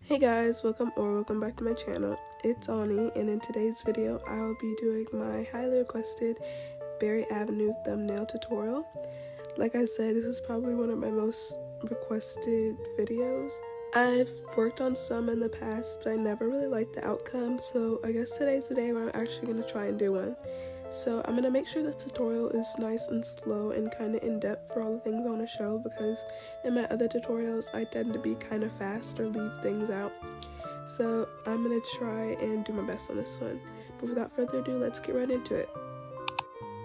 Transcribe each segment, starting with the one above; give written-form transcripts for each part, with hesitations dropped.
Hey guys, welcome back to my channel. It's Ani, and in today's video I will be doing my highly requested Berry Avenue thumbnail tutorial. Like I said, this is probably one of my most requested videos. I've worked on some in the past, but I never really liked the outcome, so I guess today's the day where I'm actually going to try and do one. So I'm going to make sure this tutorial is nice and slow and kind of in-depth for all the things I want to show, because in my other tutorials I tend to be kind of fast or leave things out. So I'm going to try and do my best on this one. But without further ado, let's get right into it.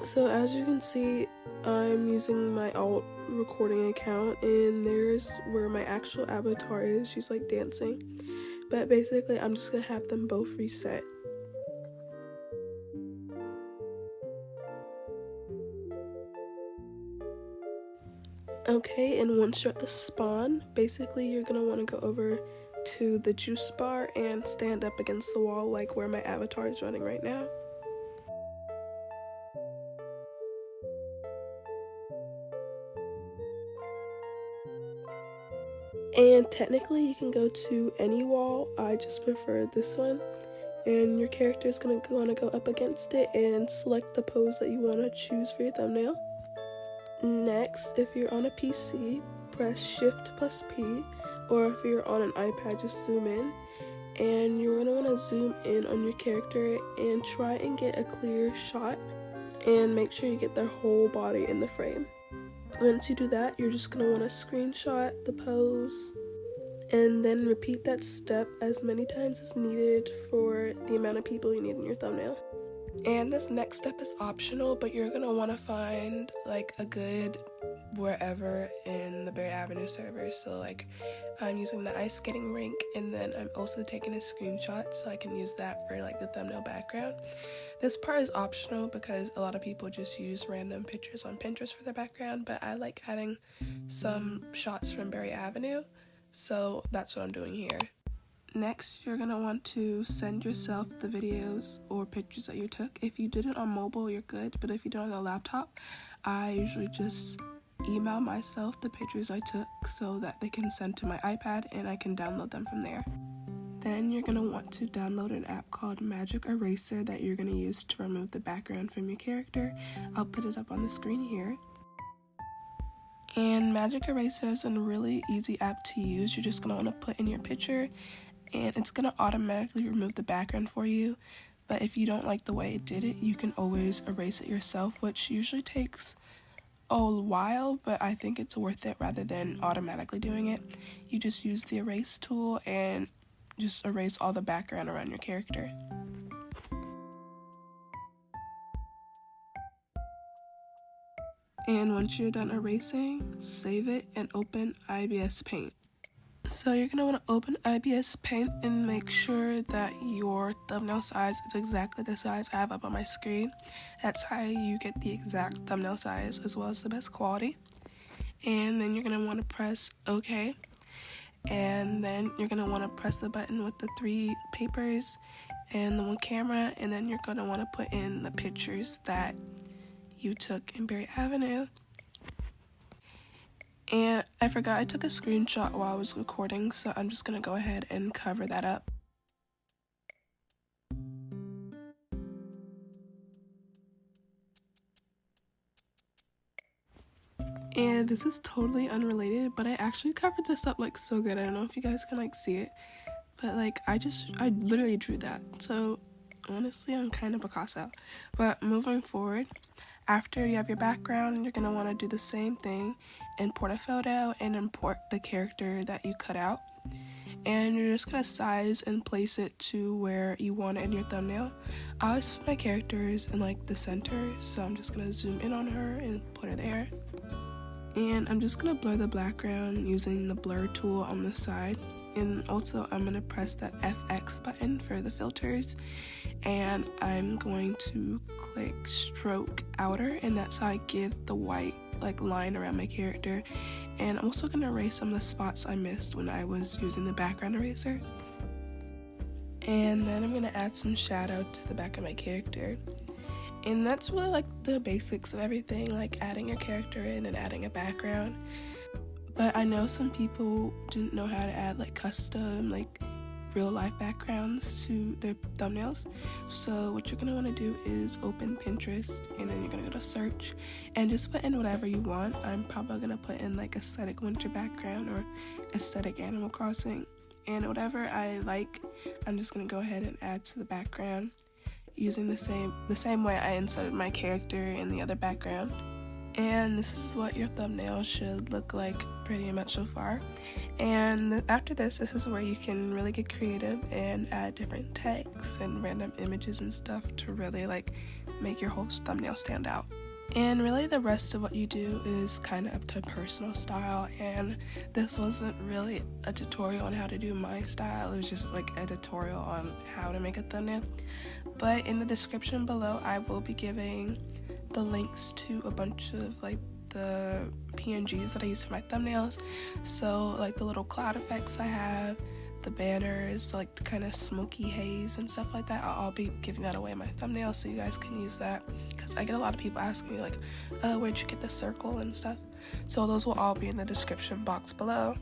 So as you can see, I'm using my alt recording account, and there's where my actual avatar is. She's like dancing. But basically I'm just going to have them both reset. Okay, and once you're at the spawn, basically you're going to want to go over to the juice bar and stand up against the wall like where my avatar is running right now. And technically you can go to any wall, I just prefer this one. And your character is going to want to go up against it and select the pose that you want to choose for your thumbnail. Next, if you're on a PC, press Shift plus P, or if you're on an iPad, just zoom in. And you're going to want to zoom in on your character and try and get a clear shot, and make sure you get their whole body in the frame. Once you do that, you're just going to want to screenshot the pose, and then repeat that step as many times as needed for the amount of people you need in your thumbnail. And this next step is optional, but you're going to want to find like a good wherever in the Berry Avenue server. So like I'm using the ice skating rink, and then I'm also taking a screenshot so I can use that for like the thumbnail background. This part is optional because a lot of people just use random pictures on Pinterest for their background, but I like adding some shots from Berry Avenue, so that's what I'm doing here. Next, you're going to want to send yourself the videos or pictures that you took. If you did it on mobile, you're good, but if you did it on a laptop, I usually just email myself the pictures I took so that they can send to my iPad and I can download them from there. Then you're going to want to download an app called Magic Eraser that you're going to use to remove the background from your character. I'll put it up on the screen here. And Magic Eraser is a really easy app to use. You're just going to want to put in your picture, and it's going to automatically remove the background for you. But if you don't like the way it did it, you can always erase it yourself, which usually takes a while, but I think it's worth it rather than automatically doing it. You just use the erase tool and just erase all the background around your character. And once you're done erasing, save it and open IBS Paint. So you're going to want to open IBS Paint and make sure that your thumbnail size is exactly the size I have up on my screen. That's how you get the exact thumbnail size as well as the best quality. And then you're going to want to press OK. And then you're going to want to press the button with the 3 papers and the 1 camera. And then you're going to want to put in the pictures that you took in Berry Avenue. And I forgot I took a screenshot while I was recording, so I'm just going to go ahead and cover that up. And this is totally unrelated, but I actually covered this up like so good. I don't know if you guys can like see it, but like I literally drew that. So honestly, I'm kind of Picasso. But moving forward, after you have your background, you're going to want to do the same thing, import a photo and import the character that you cut out. And you're just going to size and place it to where you want it in your thumbnail. I always put my characters in like the center, so I'm just going to zoom in on her and put her there. And I'm just going to blur the background using the blur tool on the side. And also I'm going to press that FX button for the filters, and I'm going to click stroke outer, and that's how I give the white like line around my character. And I'm also going to erase some of the spots I missed when I was using the background eraser. And then I'm going to add some shadow to the back of my character. And that's really like the basics of everything, like adding your character in and adding a background. But I know some people didn't know how to add like custom like real life backgrounds to their thumbnails. So what you're going to want to do is open Pinterest, and then you're going to go to search and just put in whatever you want. I'm probably going to put in like aesthetic winter background or aesthetic Animal Crossing, and whatever I like, I'm just going to go ahead and add to the background using the same way I inserted my character in the other background. And this is what your thumbnail should look like pretty much so far. And after this is where you can really get creative and add different text and random images and stuff to really like make your whole thumbnail stand out. And really the rest of what you do is kind of up to personal style, and this wasn't really a tutorial on how to do my style, it was just like a tutorial on how to make a thumbnail. But in the description below I will be giving the links to a bunch of like the PNGs that I use for my thumbnails. So like the little cloud effects I have, the banners, like the kind of smoky haze and stuff like that, I'll be giving that away in my thumbnail so you guys can use that, because I get a lot of people asking me like, where'd you get the circle and stuff. So those will all be in the description box below,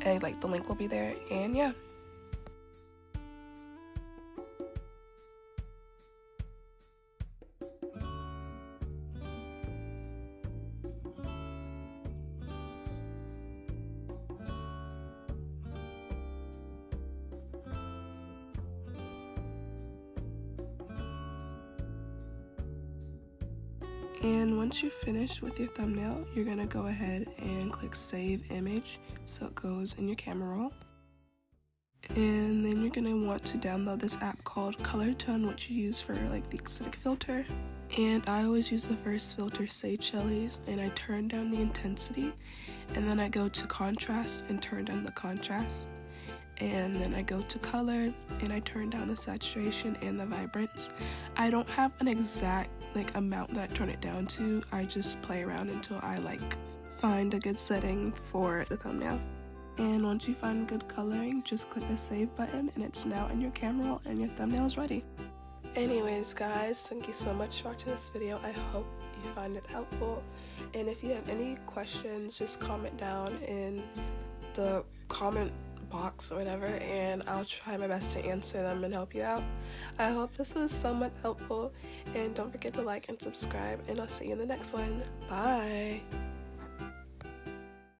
and like the link will be there. And yeah. And once you're finished with your thumbnail, you're going to go ahead and click Save Image so it goes in your camera roll. And then you're going to want to download this app called Color Tone, which you use for like the aesthetic filter. And I always use the first filter, Seychelles, and I turn down the intensity, and then I go to contrast and turn down the contrast. And then I go to color and I turn down the saturation and the vibrance. I don't have an exact like amount that I turn it down to. I just play around until I like find a good setting for the thumbnail. And once you find good coloring, just click the save button and it's now in your camera roll and your thumbnail is ready. Anyways guys, thank you so much for watching this video. I hope you find it helpful, and if you have any questions, just comment down in the comment box or whatever, and I'll try my best to answer them and help you out. I hope this was somewhat helpful, and don't forget to like and subscribe, and I'll see you in the next one. Bye!